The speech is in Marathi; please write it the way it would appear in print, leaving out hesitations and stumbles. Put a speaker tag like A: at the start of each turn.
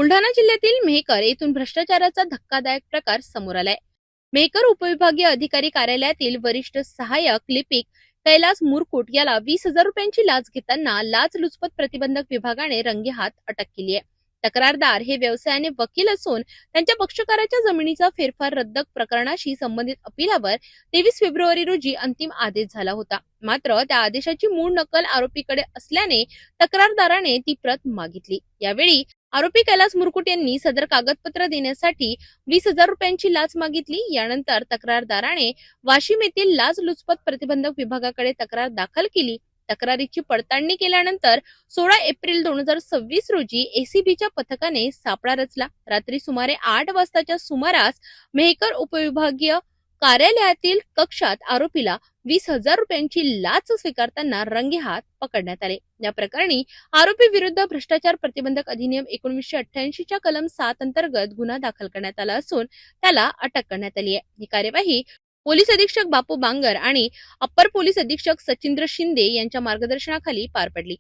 A: बुलढाणा जिल्ह्यातील मेहकर येथून भ्रष्टाचाराचा धक्कादायक प्रकार समोर आलाय। मेहकर उपविभागीय अधिकारी कार्यालयातील वरिष्ठ सहाय्यक लिपिक कैलास मुरकुट याला 20,000 रुपयांची लाच घेताना लाचलुचपत प्रतिबंधक विभागाने रंगेहात अटक केली आहे। तक्रारदार हे व्यवसायाने वकील असून त्यांच्या पक्षकाराच्या जमिनीचा फेरफार रद्द प्रकरणाशी संबंधित अपीलावर 23 फेब्रुवारी रोजी अंतिम आदेश झाला होता। मात्र त्या आदेशाची मूळ नकल आरोपीकडे असल्याने तक्रारदाराने ती प्रत मागितली। यावेळी आरोपी कैलास मुरकुट यांनी सदर कागदपत्र देण्यासाठी 20,000 रुपयांची लाच मागितली। यानंतर तक्रारदाराने वाशिम येथील लाचलुचपत प्रतिबंधक विभागाकडे तक्रार दाखल केली। तक्रारीची पडताळणी केल्यानंतर 16 एप्रिल 2026 रोजी एसीबीच्या पथकाने सापळा रचला। रात्री सुमारे 8 वाजताच्या सुमारास मेहकर उपविभागीय कार्यालयातील कक्षात आरोपीला 20,000 रुपयांची लाच स्वीकारताना रंगेहात पकडण्यात आले। या प्रकरणी आरोपी विरुद्ध भ्रष्टाचार प्रतिबंधक अधिनियम 1988 च्या कलम 7 अंतर्गत गुन्हा दाखल करण्यात आला असून त्याला अटक करण्यात आली आहे। ही कार्यवाही पोलीस अधीक्षक बापू बांगर आणि अप्पर पोलीस अधीक्षक सचिंद्र शिंदे यांच्या मार्गदर्शनाखाली पार पडली।